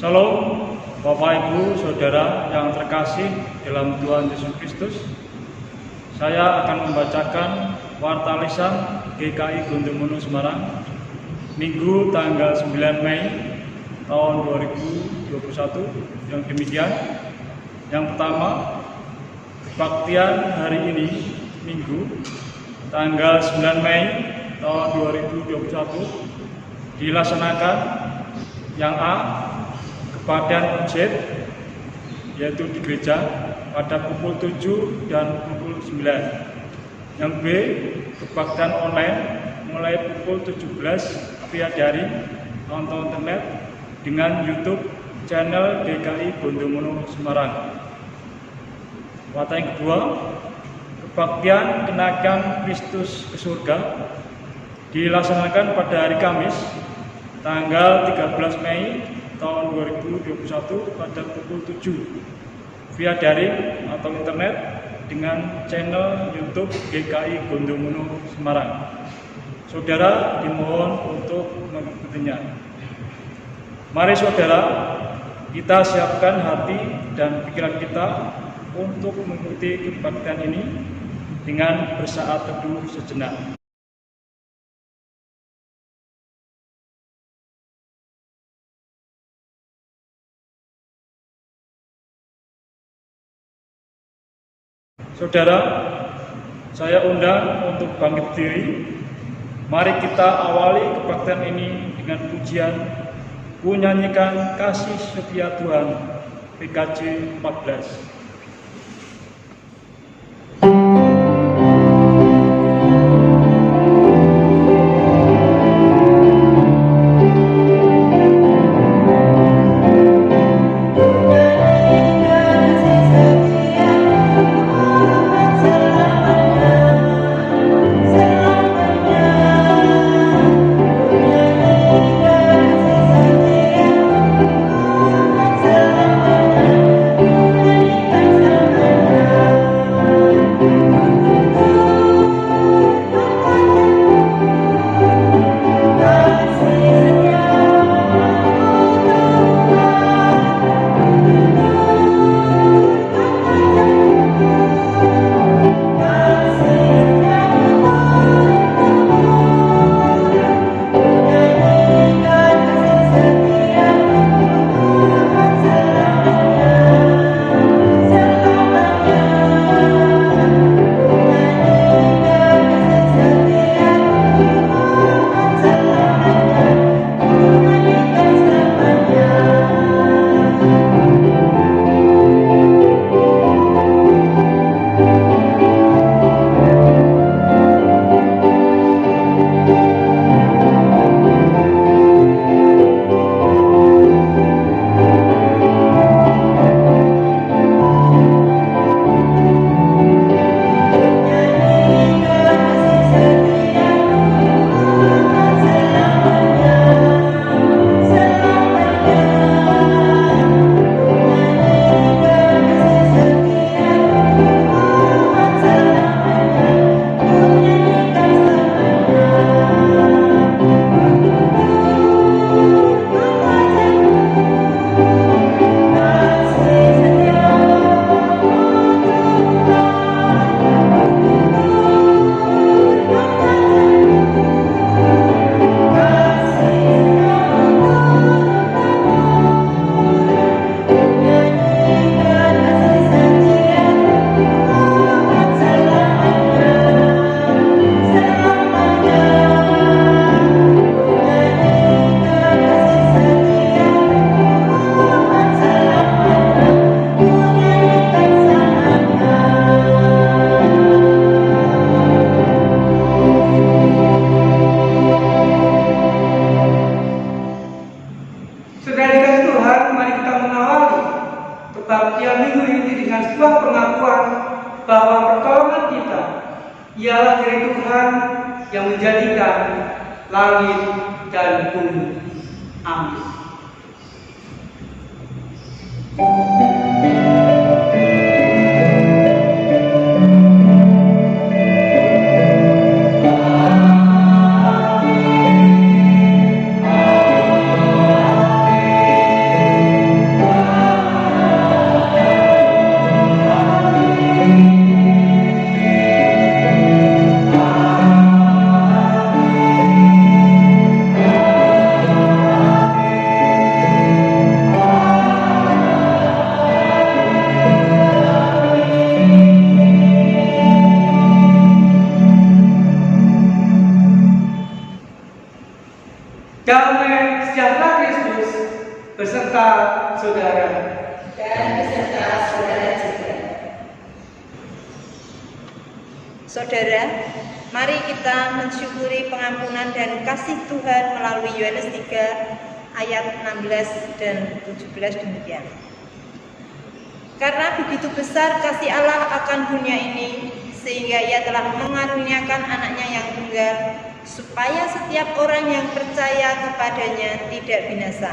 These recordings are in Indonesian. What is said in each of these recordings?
Shalom, Bapak Ibu, Saudara yang terkasih dalam Tuhan Yesus Kristus. Saya akan membacakan Warta Lisan GKI Gondomono Semarang Minggu tanggal 9 Mei tahun 2021 yang demikian. Yang pertama, kebaktian hari ini Minggu tanggal 9 Mei tahun 2021 dilaksanakan yang A, kebaktian masjid, yaitu di gereja pada pukul 7 dan pukul 9. Yang B, kebaktian online mulai pukul 17 via daring atau internet dengan YouTube channel GKI Gondomono Semarang. Warta yang kedua, kebaktian kenaikan Kristus ke surga dilaksanakan pada hari Kamis tanggal 13 Mei tahun 2021 pada pukul 7 via daring atau internet dengan channel YouTube GKI Gondomono Semarang. Saudara dimohon untuk mengikutinya. Mari saudara, kita siapkan hati dan pikiran kita untuk mengikuti kebaktian ini dengan bersaat teduh sejenak. Saudara, saya undang untuk bangkit diri. Mari kita awali kebaktian ini dengan pujian Ku nyanyikan kasih setia Tuhan, PKJ 14. Kebaktian minggu ini dengan sebuah pengakuan bahwa pertolongan kita ialah dari Tuhan yang menjadikan langit dan bumi. Amin. sejahtera Kristus beserta saudara dan beserta saudara juga. Saudara, mari kita mensyukuri pengampunan dan kasih Tuhan melalui Yohanes 3 ayat 16 dan 17 demikian. Karena begitu besar kasih Allah akan dunia ini, sehingga Ia telah mengaruniakan anaknya yang tunggal, supaya setiap orang yang percaya kepadanya tidak binasa,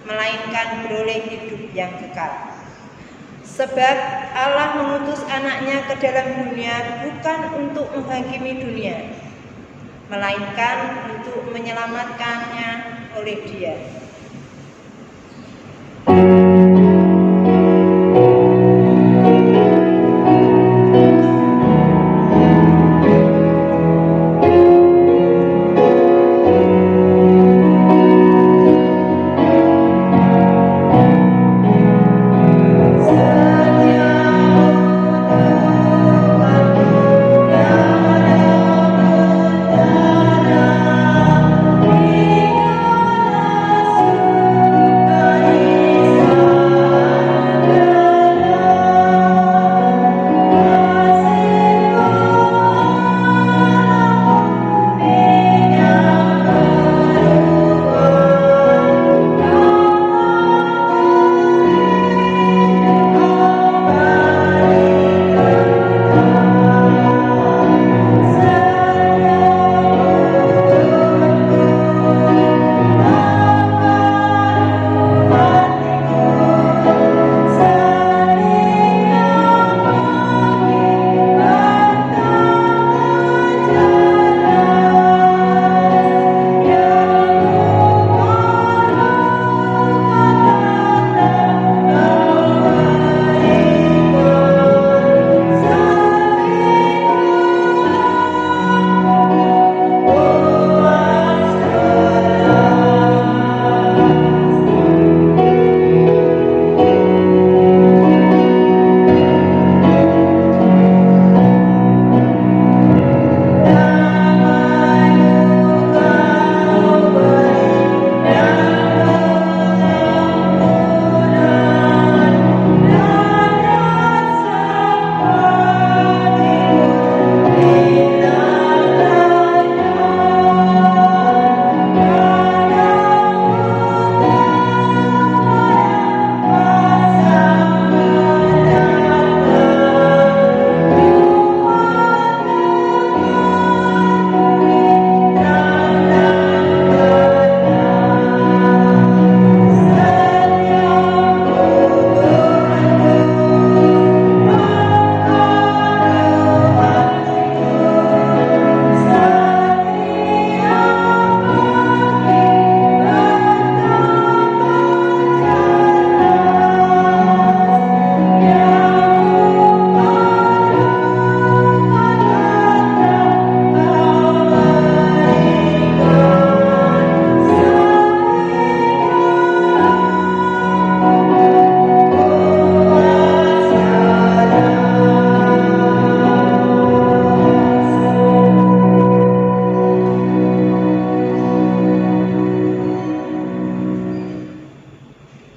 melainkan beroleh hidup yang kekal. Sebab Allah mengutus anaknya ke dalam dunia bukan untuk menghakimi dunia, melainkan untuk menyelamatkannya oleh Dia.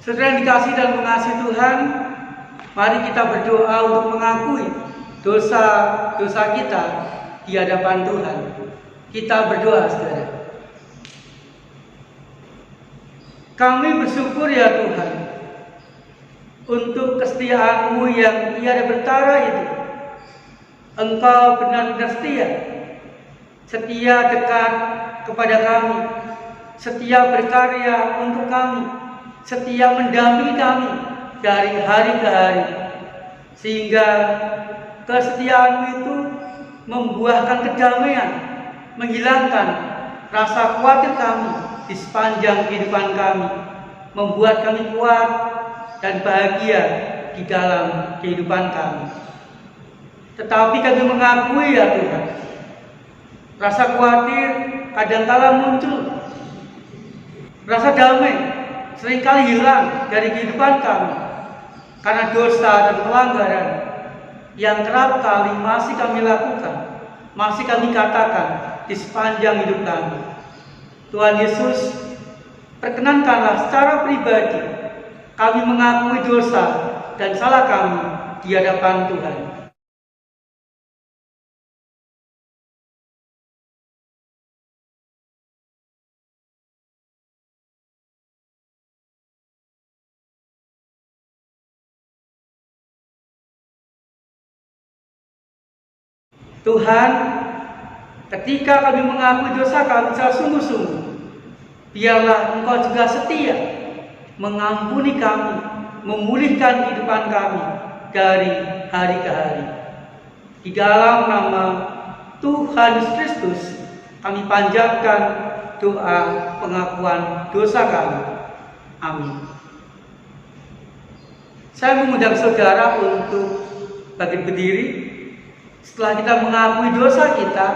Saudara yang dikasihi dan mengasihi Tuhan, mari kita berdoa untuk mengakui dosa-dosa kita di hadapan Tuhan. Kita berdoa, saudara. Kami bersyukur ya Tuhan untuk kesetiaan-Mu yang tiada bertara itu. Engkau benar-benar setia dekat kepada kami, setia berkarya untuk kami, setia mendampingi kami dari hari ke hari, sehingga kesetiaan-Mu itu membuahkan kedamaian, menghilangkan rasa khawatir kami di sepanjang kehidupan kami, membuat kami kuat dan bahagia di dalam kehidupan kami. Tetapi kami mengakui ya Tuhan, rasa khawatir kadangkala muncul, rasa damai seringkali hilang dari kehidupan kami karena dosa dan pelanggaran yang kerap kali masih kami lakukan, masih kami katakan di sepanjang hidup kami. Tuhan Yesus, perkenankanlah secara pribadi kami mengakui dosa dan salah kami di hadapan Tuhan. Tuhan, ketika kami mengakui dosa kami secara sungguh-sungguh, biarlah Engkau juga setia mengampuni kami, memulihkan kehidupan kami dari hari ke hari. Di dalam nama Tuhan Yesus Kristus, kami panjatkan doa pengakuan dosa kami. Amin. Saya mengundang saudara untuk bangkit berdiri. Setelah kita mengakui dosa kita,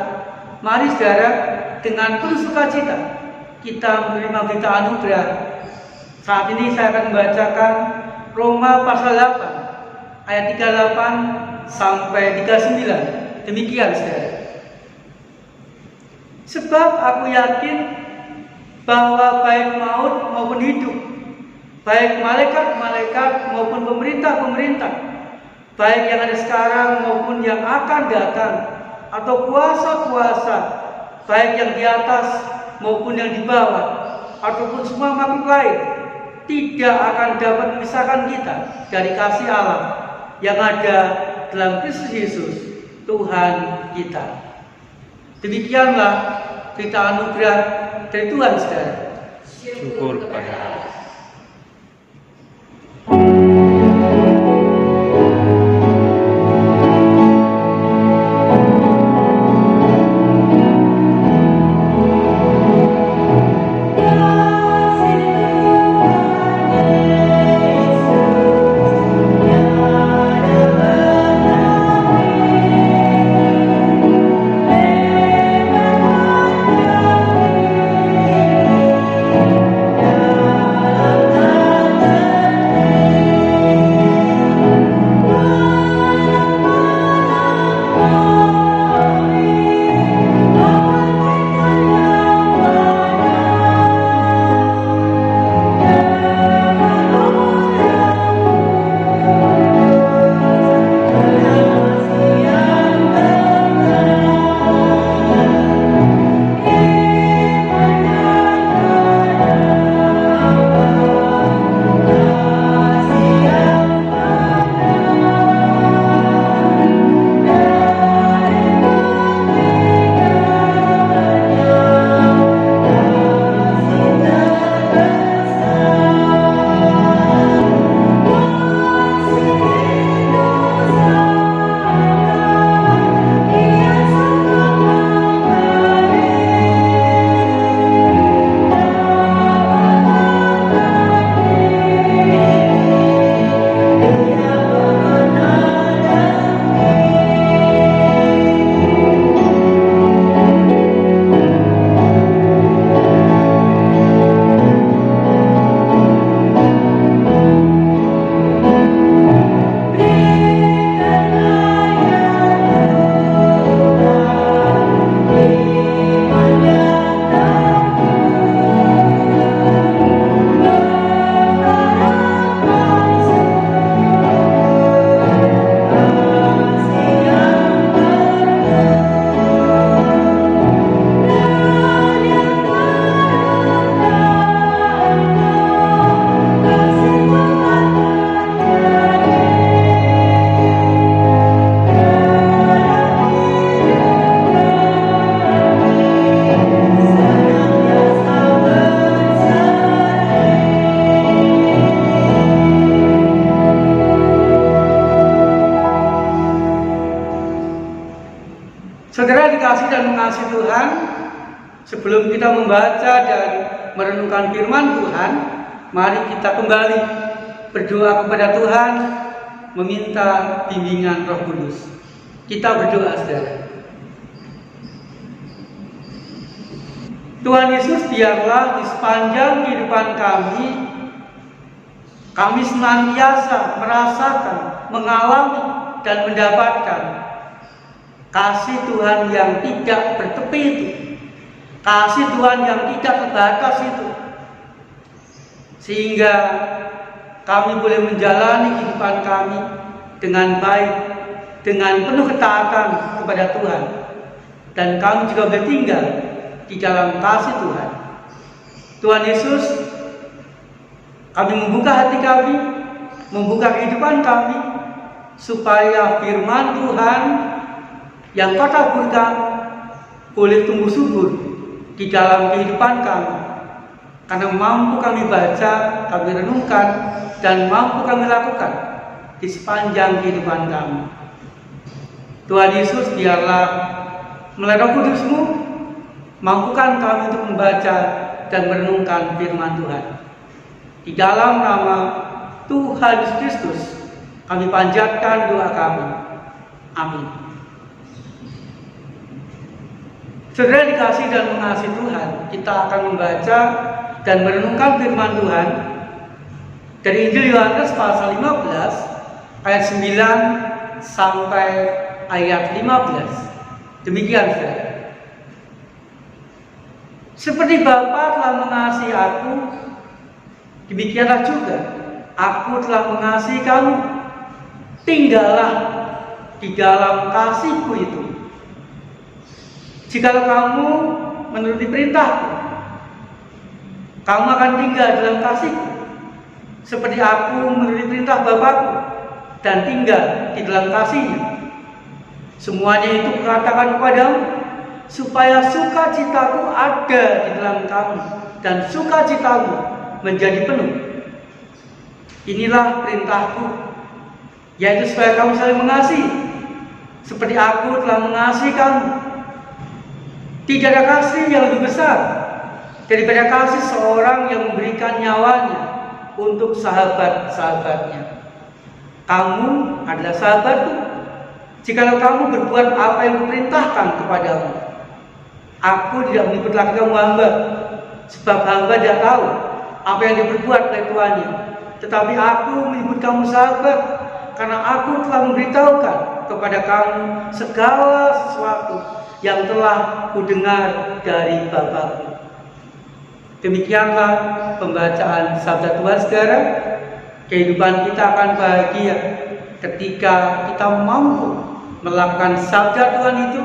mari saudara dengan penuh sukacita kita menerima berita anugerah. Saat ini saya akan membacakan Roma pasal 8 ayat 38 sampai 39. Demikian saudara. Sebab aku yakin bahwa baik maut maupun hidup, baik malaikat-malaikat maupun pemerintah-pemerintah, baik yang ada sekarang maupun yang akan datang, atau kuasa-kuasa, baik yang di atas maupun yang di bawah, ataupun semua makhluk lain, tidak akan dapat memisahkan kita dari kasih Allah yang ada dalam Kristus Yesus, Tuhan kita. Demikianlah berita anugerah dari Tuhan, saudara. Syukur kepada Allah. Saudara dikasih dan mengasihi Tuhan, sebelum kita membaca dan merenungkan firman Tuhan, mari kita kembali berdoa kepada Tuhan, meminta bimbingan Roh Kudus. Kita berdoa, saudara. Tuhan Yesus, biarlah di sepanjang kehidupan kami senantiasa merasakan, mengalami, dan mendapatkan kasih Tuhan yang tidak bertepi itu, kasih Tuhan yang tidak terbatas itu, sehingga kami boleh menjalani kehidupan kami dengan baik, dengan penuh ketaatan kepada Tuhan, dan kami juga bertinggal di dalam kasih Tuhan. Tuhan Yesus, kami membuka hati kami, membuka kehidupan kami, supaya firman Tuhan yang Kau taburkan boleh tumbuh subur di dalam kehidupan kami, karena mampu kami baca, kami renungkan, dan mampu kami lakukan di sepanjang kehidupan kami. Tuhan Yesus, biarlah melalui Roh Kudus-Mu mampukan kami untuk membaca dan merenungkan firman Tuhan. Di dalam nama Tuhan Yesus Kristus kami panjatkan doa kami. Amin. Saudara dikasih dan mengasihi Tuhan, kita akan membaca dan merenungkan firman Tuhan dari Injil Yohanes pasal 15 ayat 9 sampai ayat 15. Demikian, saudara. Seperti Bapa telah mengasihi aku, demikianlah juga aku telah mengasihi kamu. Tinggallah di dalam kasihku itu. Jikalau kamu menuruti perintahku, kamu akan tinggal dalam kasihku, seperti aku menuruti perintah Bapakku dan tinggal di dalam kasihnya. Semuanya itu kukatakan kepadamu, supaya sukacitaku ada di dalam kamu, dan sukacitamu menjadi penuh. Inilah perintahku, yaitu supaya kamu saling mengasihi, seperti aku telah mengasihi kamu. Tidak ada kasih yang lebih besar daripada kasih seorang yang memberikan nyawanya untuk sahabat-sahabatnya. Kamu adalah sahabatku jikalau kamu berbuat apa yang kuperintahkan kepadamu. Aku tidak menyebut lagi kamu hamba, sebab hamba tidak tahu apa yang diperbuat oleh tuannya. Tetapi aku menyebut kamu sahabat, karena aku telah memberitahukan kepada kamu segala sesuatu yang telah kudengar dari Bapakku. Demikianlah pembacaan sabda Tuhan, saudara. Kehidupan kita akan bahagia ketika kita mampu melakukan sabda Tuhan itu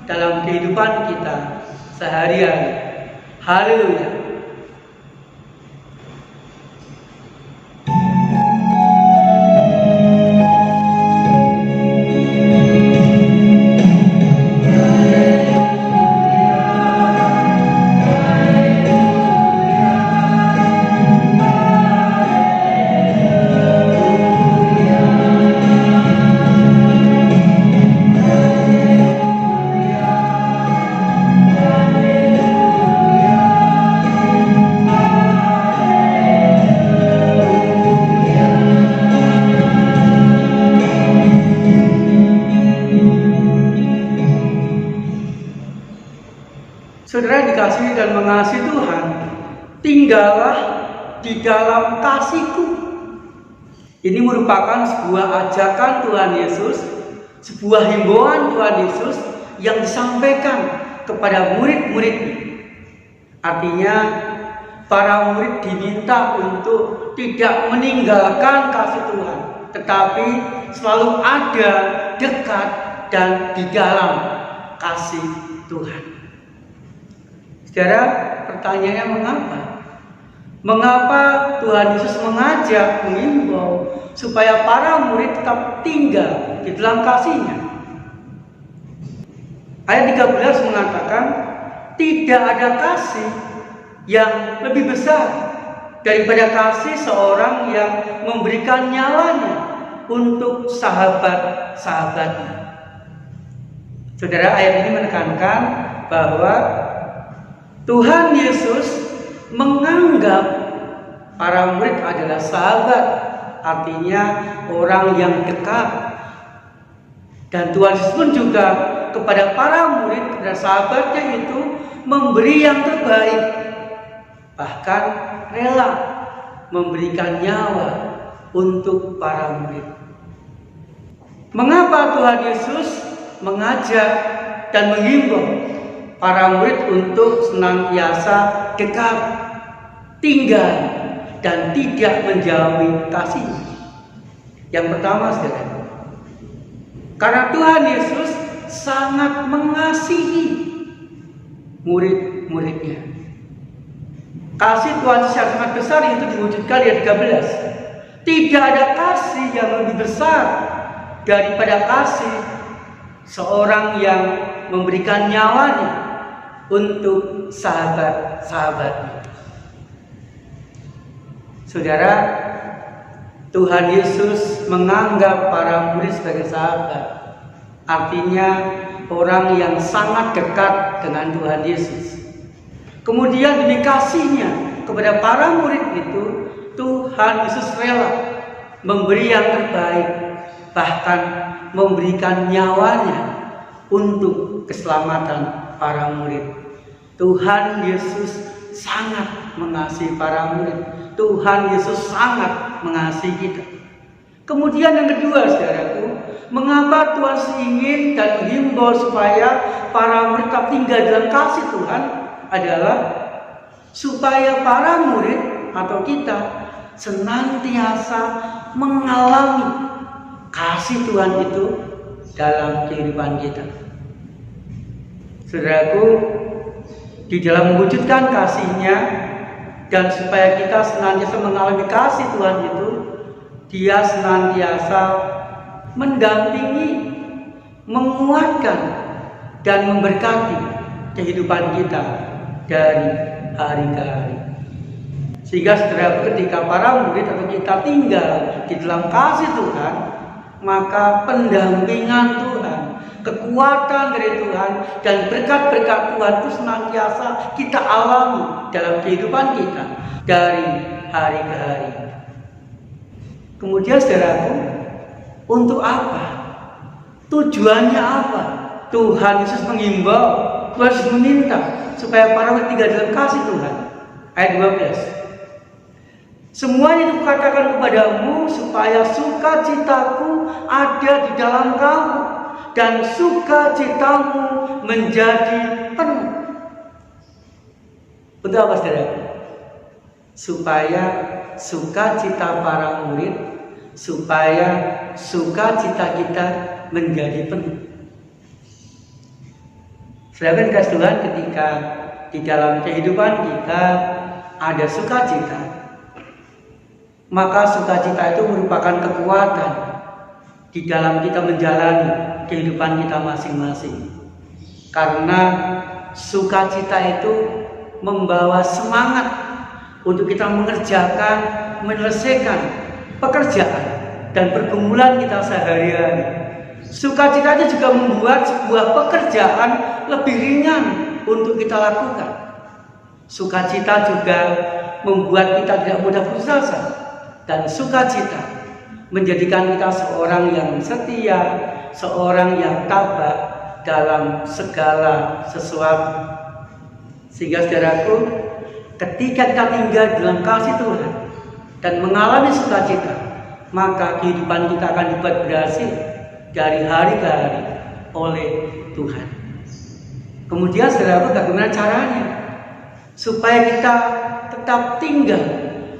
dalam kehidupan kita sehari-hari. Haleluya. Saudara dikasihi dan mengasihi Tuhan, tinggallah di dalam kasihku. Ini merupakan sebuah ajakan Tuhan Yesus, sebuah himbauan Tuhan Yesus yang disampaikan kepada murid-muridnya. Artinya, para murid diminta untuk tidak meninggalkan kasih Tuhan, tetapi selalu ada, dekat, dan di dalam kasih Tuhan. Saudara, pertanyaannya mengapa? Mengapa Tuhan Yesus mengajak, mengimbau supaya para murid tetap tinggal di dalam kasih-Nya? Ayat 13 mengatakan, tidak ada kasih yang lebih besar daripada kasih seorang yang memberikan nyawanya untuk sahabat-sahabatnya. Saudara, ayat ini menekankan bahwa Tuhan Yesus menganggap para murid adalah sahabat, artinya orang yang dekat. Dan Tuhan Yesus pun juga kepada para murid, kepada sahabatnya itu memberi yang terbaik, bahkan rela memberikan nyawa untuk para murid. Mengapa Tuhan Yesus mengajak dan menghimbau para murid untuk senantiasa dekat, tinggal dan tidak menjauhi kasih-Nya. Yang pertama, saudara, karena Tuhan Yesus sangat mengasihi murid-muridnya. Kasih Tuhan secara sangat besar itu diwujudkan di ayat 13. Tidak ada kasih yang lebih besar daripada kasih seorang yang memberikan nyawanya untuk sahabat-sahabatnya. Saudara, Tuhan Yesus menganggap para murid sebagai sahabat. Artinya orang yang sangat dekat dengan Tuhan Yesus. Kemudian demi kasih-Nya kepada para murid itu, Tuhan Yesus rela memberi yang terbaik, bahkan memberikan nyawanya untuk keselamatan para murid. Tuhan Yesus sangat mengasihi para murid. Tuhan Yesus sangat mengasihi kita. Kemudian yang kedua, saudaraku, mengapa Tuhan ingin dan menghimbau supaya para murid tetap tinggal dalam kasih Tuhan adalah supaya para murid atau kita senantiasa mengalami kasih Tuhan itu dalam kehidupan kita. Saudaraku, di dalam mewujudkan kasih-Nya dan supaya kita senantiasa mengalami kasih Tuhan itu, Dia senantiasa mendampingi, menguatkan, dan memberkati kehidupan kita dari hari ke hari. Sehingga saudara, ketika para murid atau kita tinggal di dalam kasih Tuhan, maka pendampingan Tuhan, kekuatan dari Tuhan, dan berkat-berkat Tuhan itu senantiasa kita alami dalam kehidupan kita dari hari ke hari. Kemudian saudaraku, untuk apa? Tujuannya apa? Tuhan Yesus mengimbau, Tuhan Yesus meminta supaya para murid tinggal dalam kasih Tuhan. Ayat 12. Semuanya itu kukatakan kepadamu supaya sukacitaku ada di dalam kamu dan sukacitamu menjadi penuh. Untuk apa, saudara? Supaya sukacita para murid, supaya sukacita kita menjadi penuh. Saudara dikasih Tuhan, ketika di dalam kehidupan kita ada sukacita, maka sukacita itu merupakan kekuatan di dalam kita menjalani kehidupan kita masing-masing. Karena sukacita itu membawa semangat untuk kita mengerjakan, menyelesaikan pekerjaan dan pergumulan kita sehari-hari. Sukacita itu juga membuat sebuah pekerjaan lebih ringan untuk kita lakukan. Sukacita juga membuat kita tidak mudah putus asa, dan sukacita menjadikan kita seorang yang setia, seorang yang tabah dalam segala sesuatu. Sehingga saudaraku, ketika kita tinggal dalam kasih Tuhan dan mengalami sukacita, maka kehidupan kita akan dibuat berhasil dari hari ke hari oleh Tuhan. Kemudian saudaraku, bagaimana caranya supaya kita tetap tinggal,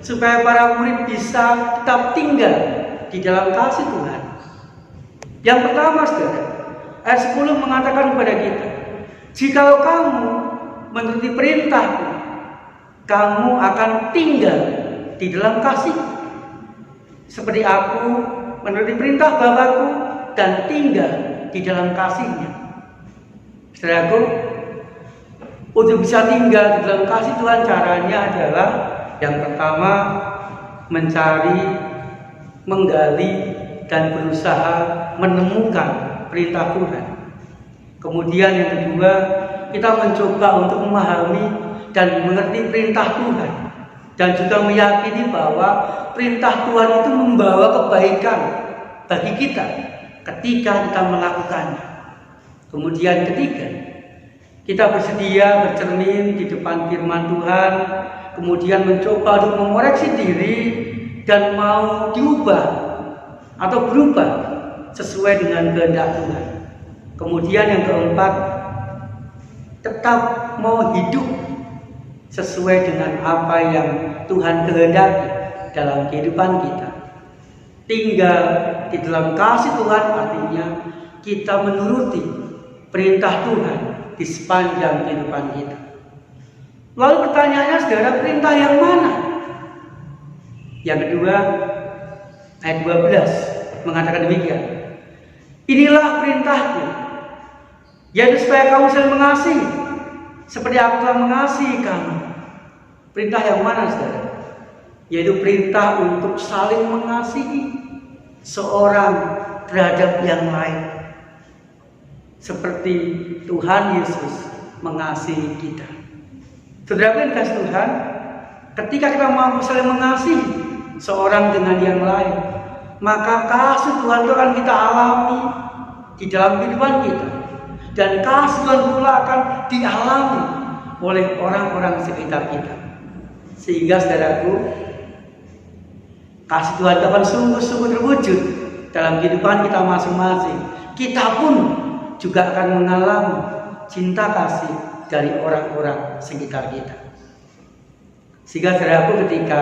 supaya para murid bisa tetap tinggal di dalam kasih Tuhan? Yang pertama, saudara, ayat 10 mengatakan kepada kita, jikalau kamu menuruti perintahku, kamu akan tinggal di dalam kasih, seperti aku menuruti perintah Bapakku dan tinggal di dalam kasih-Nya. Saudaraku, untuk bisa tinggal di dalam kasih Tuhan, caranya adalah yang pertama, mencari, menggali, dan berusaha menemukan perintah Tuhan. Kemudian yang kedua, kita mencoba untuk memahami dan mengerti perintah Tuhan, dan juga meyakini bahwa perintah Tuhan itu membawa kebaikan bagi kita ketika kita melakukannya. Kemudian ketiga, kita bersedia bercermin di depan firman Tuhan, kemudian mencoba untuk mengoreksi diri dan mau diubah atau berubah sesuai dengan kehendak Tuhan. Kemudian yang keempat, tetap mau hidup sesuai dengan apa yang Tuhan kehendaki dalam kehidupan kita. Tinggal di dalam kasih Tuhan artinya kita menuruti perintah Tuhan di sepanjang kehidupan kita. Lalu pertanyaannya, saudara, perintah yang mana? Yang kedua, ayat 12 mengatakan demikian. Inilah perintahku, yaitu supaya kamu saling mengasihi, seperti aku telah mengasihi kamu. Perintah yang mana, saudara? Yaitu perintah untuk saling mengasihi seorang terhadap yang lain, seperti Tuhan Yesus mengasihi kita. Saudara yang kasih Tuhan, ketika kita mampu saling mengasihi seorang dengan yang lain, maka kasih Tuhan itu akan kita alami di dalam kehidupan kita, dan kasih Tuhan pula akan dialami oleh orang-orang sekitar kita. Sehingga saudaraku, kasih Tuhan itu akan sungguh-sungguh terwujud dalam kehidupan kita masing-masing. Kita pun juga akan mengalami cinta kasih dari orang-orang sekitar kita. Sehingga saudaraku, ketika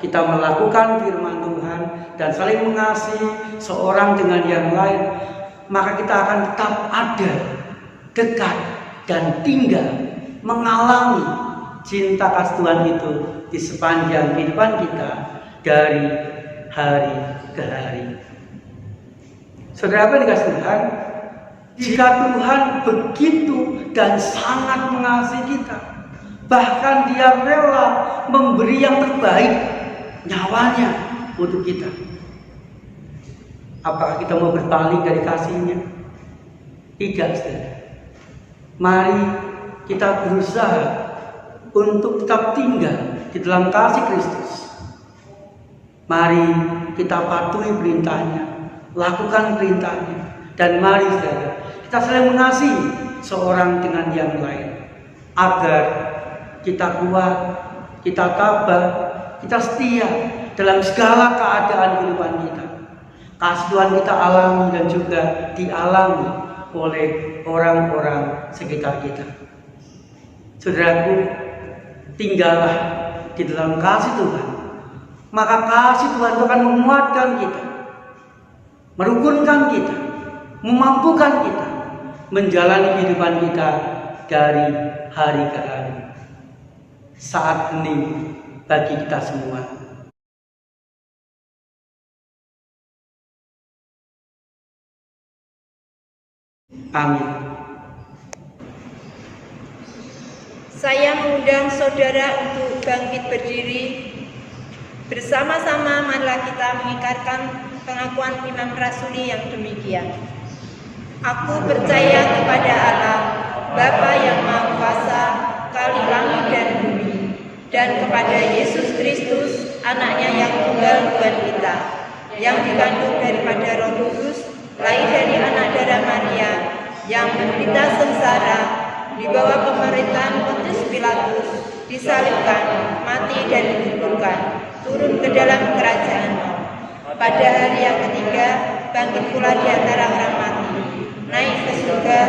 kita melakukan firman Tuhan dan saling mengasihi seorang dengan yang lain, maka kita akan tetap ada, dekat, dan tinggal mengalami cinta kasih Tuhan itu di sepanjang kehidupan kita dari hari ke hari. Saudara yang dikasihi Tuhan, jika Tuhan begitu dan sangat mengasihi kita, bahkan Dia rela memberi yang terbaik, nyawanya untuk kita, apakah kita mau berpaling dari kasih-Nya? Tidak, saudara. Mari kita berusaha untuk tetap tinggal di dalam kasih Kristus. Mari kita patuhi perintah-Nya, lakukan perintah-Nya, dan mari saudara, kita saling mengasihi seorang dengan yang lain, agar kita kuat, kita tabah, kita setia dalam segala keadaan kehidupan kita. Kasih Tuhan kita alami dan juga dialami oleh orang-orang sekitar kita. Saudaraku, tinggallah di dalam kasih Tuhan, maka kasih Tuhan itu akan menguatkan kita, merukunkan kita, memampukan kita menjalani kehidupan kita dari hari ke hari. Saat hening bagi kita semua. Amin. Saya mengundang saudara untuk bangkit berdiri. Bersama-sama marilah kita mengikrarkan pengakuan iman rasuli yang demikian. Aku percaya kepada Allah, Bapa yang Maha Kuasa, Kali langit dan bumi, dan kepada Yesus Kristus, Anaknya yang tunggal Tuhan kita, yang dikandung daripada Roh Kudus, lahir dari anak darah Maria, yang menderita sengsara, di bawah pemerintahan Pontius Pilatus, disalibkan, mati dan dikuburkan, turun ke dalam kerajaan. Pada hari yang ketiga, bangkit pula di antara orang mati, naik ke surga,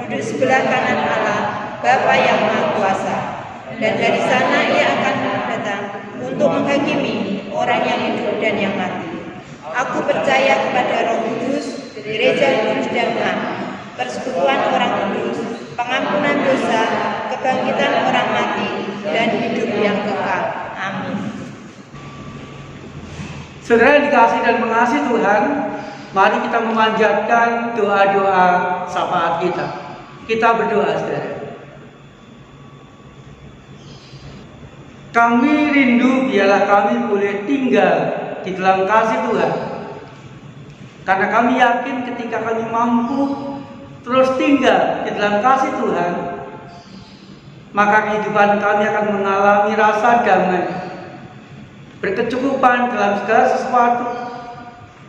duduk sebelah kanan Allah, Bapa yang Maha Kuasa, dan dari sana Ia akan datang untuk menghakimi orang yang hidup dan yang mati. Aku percaya kepada Roh Kudus, gereja kudus dan benar, persekutuan orang kudus, pengampunan dosa, kebangkitan orang mati, dan hidup yang kekal. Amin. Saudara yang dikasihi dan mengasihi Tuhan, mari kita memanjatkan doa-doa syafaat kita. Kita berdoa, saudara. Kami rindu biarlah kami boleh tinggal di dalam kasih Tuhan, karena kami yakin ketika kami mampu terus tinggal di dalam kasih Tuhan, maka kehidupan kami akan mengalami rasa damai, berkecukupan dalam segala sesuatu,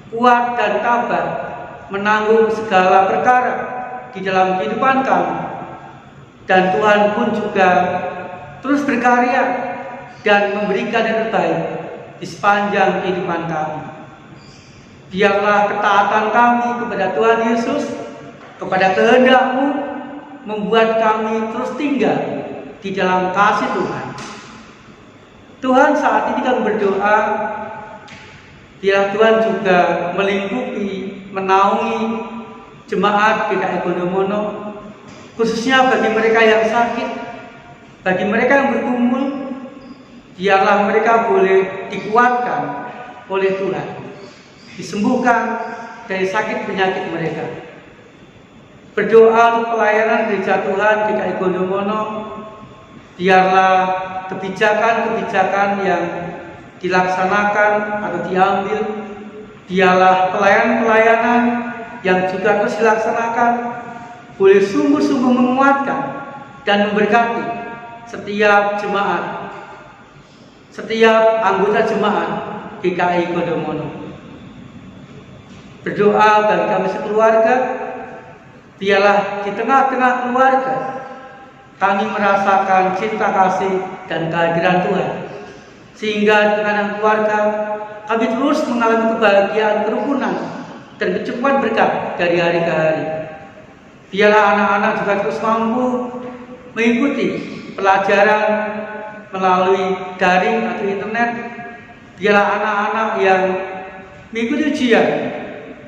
kuat dan tabah menanggung segala perkara di dalam kehidupan kami, dan Tuhan pun juga terus berkarya dan memberikan yang terbaik di sepanjang kehidupan kami. Biarlah ketaatan kami kepada Tuhan Yesus, kepada kehendak-Mu, membuat kami terus tinggal di dalam kasih Tuhan. Tuhan saat ini kami berdoa, biar Tuhan juga melingkupi, menaungi jemaat GKI Gondomono, khususnya bagi mereka yang sakit, bagi mereka yang bergumul, biarlah mereka boleh dikuatkan oleh Tuhan, disembuhkan dari sakit penyakit mereka. Berdoa untuk pelayanan gereja Tuhan GKI Gondomono, biarlah kebijakan-kebijakan yang dilaksanakan atau diambil, biarlah pelayanan-pelayanan yang juga terus dilaksanakan boleh sungguh-sungguh menguatkan dan memberkati setiap jemaat, setiap anggota jemaat GKI Gondomono. Berdoa bagi kami sekeluarga, biarlah di tengah-tengah keluarga kami merasakan cinta kasih dan kehadiran Tuhan, sehingga dengan keluarga kami terus mengalami kebahagiaan, kerukunan, dan kecukupan berkat dari hari ke hari. Biarlah anak-anak juga terus mampu mengikuti pelajaran melalui daring atau internet. Biarlah anak-anak yang mengikuti ujian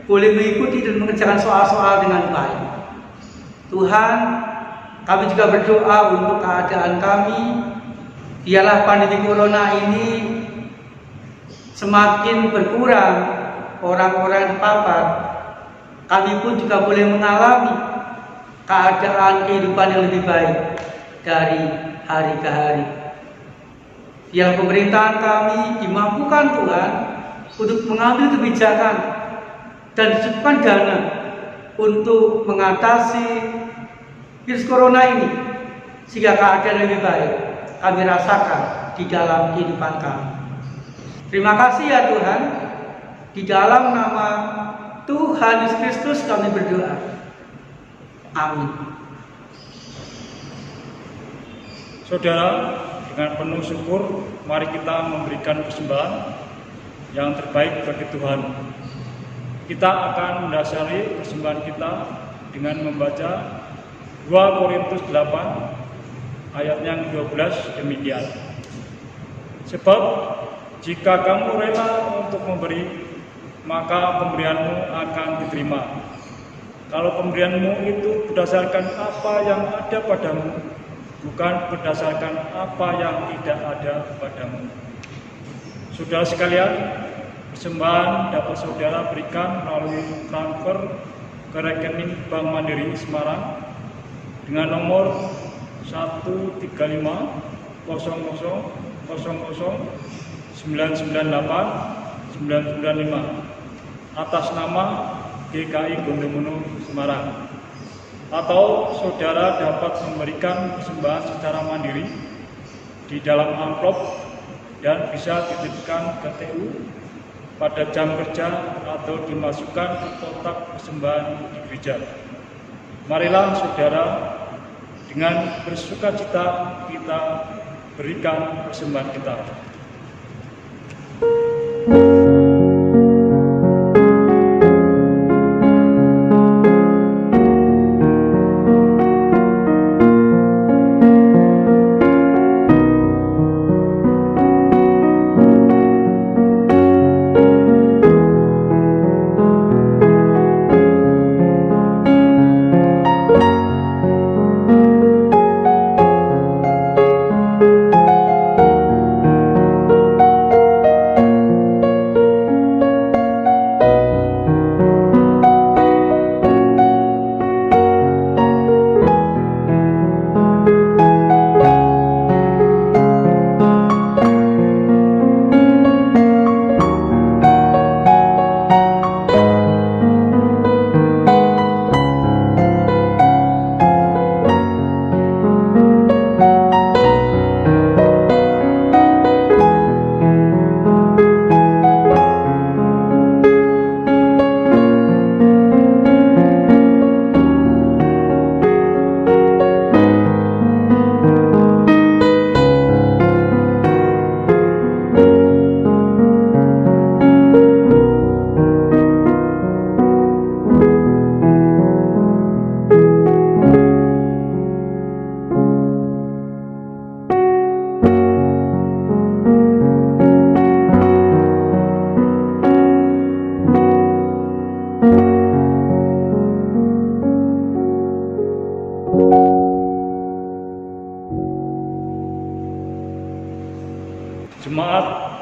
boleh mengikuti dan mengerjakan soal-soal dengan baik. Tuhan, kami juga berdoa untuk keadaan kami. Biarlah pandemi corona ini semakin berkurang orang-orang yang terpapar. Kami pun juga boleh mengalami keadaan kehidupan yang lebih baik dari hari ke hari. Biar pemerintahan kami dimampukan Tuhan untuk mengambil kebijakan dan dicukupkan dana untuk mengatasi virus corona ini, sehingga keadaan lebih baik kami rasakan di dalam kehidupan kami. Terima kasih ya Tuhan. Di dalam nama Tuhan Yesus Kristus kami berdoa. Amin. Saudara, dengan penuh syukur, mari kita memberikan persembahan yang terbaik bagi Tuhan. Kita akan mendasari persembahan kita dengan membaca 2 Korintus 8 ayat yang 12 demikian. Sebab jika kamu rela untuk memberi, maka pemberianmu akan diterima. Kalau pemberianmu itu berdasarkan apa yang ada padamu, bukan berdasarkan apa yang tidak ada padamu. Saudara sekalian, persembahan dapat saudara berikan melalui transfer ke rekening Bank Mandiri Semarang dengan nomor 13500000998 atas nama GKI Gondomono Semarang. Atau saudara dapat memberikan persembahan secara mandiri di dalam amplop dan bisa dititipkan ke TU pada jam kerja atau dimasukkan ke kotak persembahan di gereja. Marilah saudara, dengan bersukacita kita berikan persembahan kita.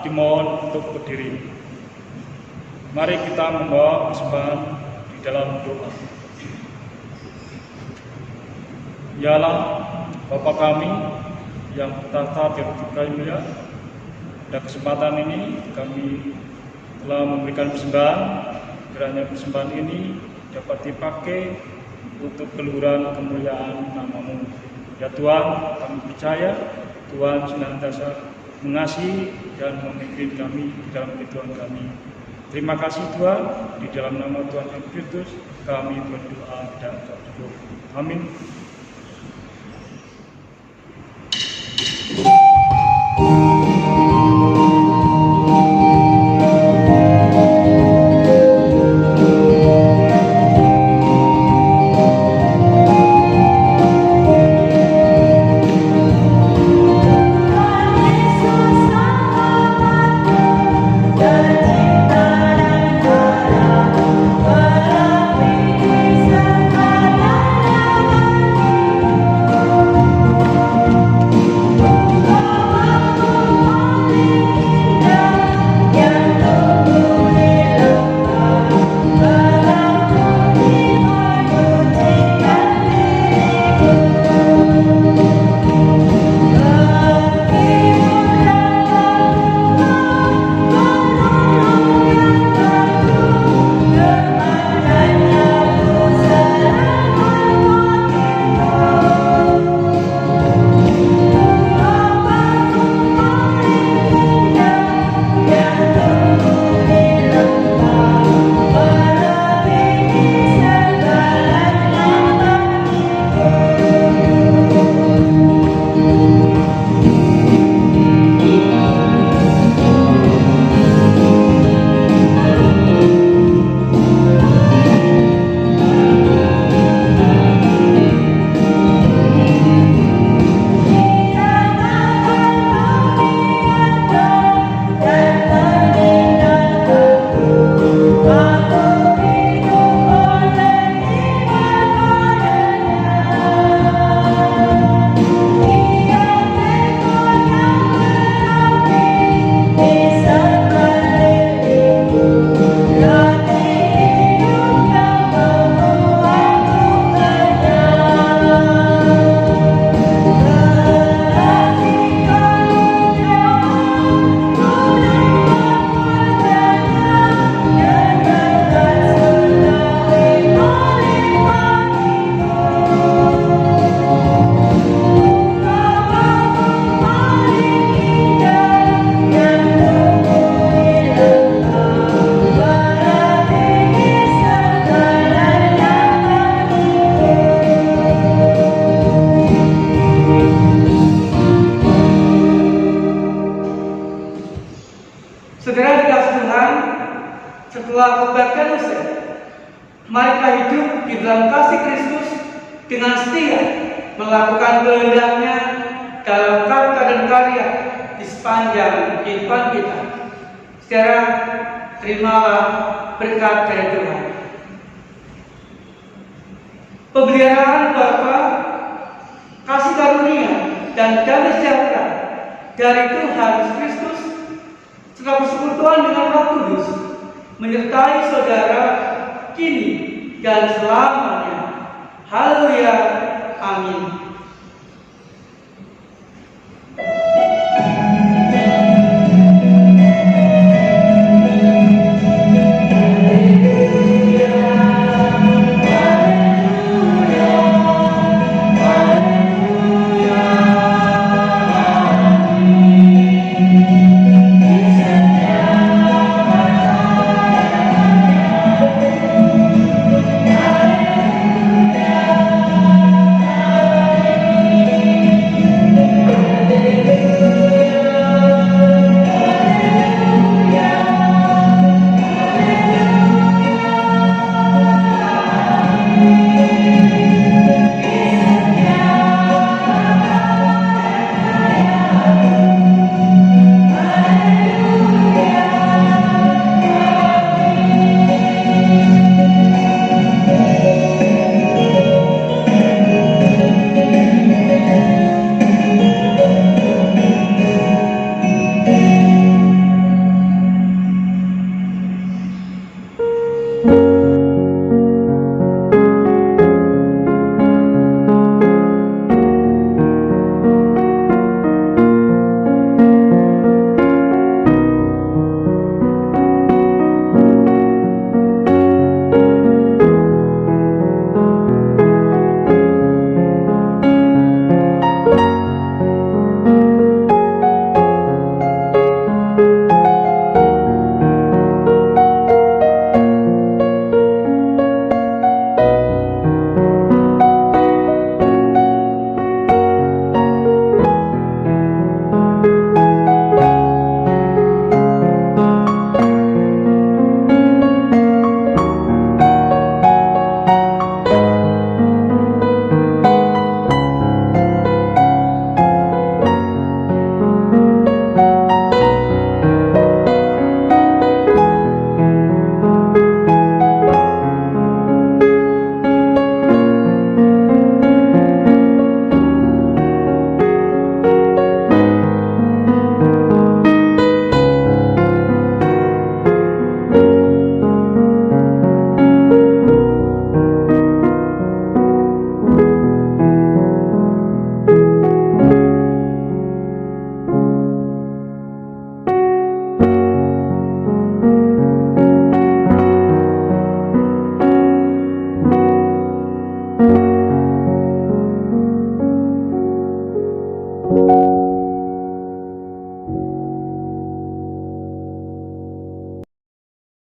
dimohon untuk berdiri. Mari kita membawa persembahan di dalam doa. Ya Allah, Bapa kami yang bertata di surga yang mulia, pada kesempatan ini kami telah memberikan persembahan. Kiranya persembahan ini dapat dipakai untuk keluhuran kemuliaan nama-Mu. Ya Tuhan, kami percaya Tuhan senantiasa mengasihi dan memimpin kami di dalam kehidupan kami. Terima kasih Tuhan, di dalam nama Tuhan Yesus Kristus kami berdoa dan bersyukur. Amin. Saudara dikasih Tuhan, setelah kebaktian usai, mari kita hidup di dalam kasih Kristus dengan setia melakukan kehendaknya dalam kata dan karya di sepanjang kehidupan kita. Saudara, terimalah berkat dari Tuhan. Pemeliharaan Bapa, kasih karunia dan damai sejahtera dari Tuhan Yesus Kristus serta persekutuan dengan Roh Kudus menyertai saudara kini dan selamanya. Haleluya. Amin.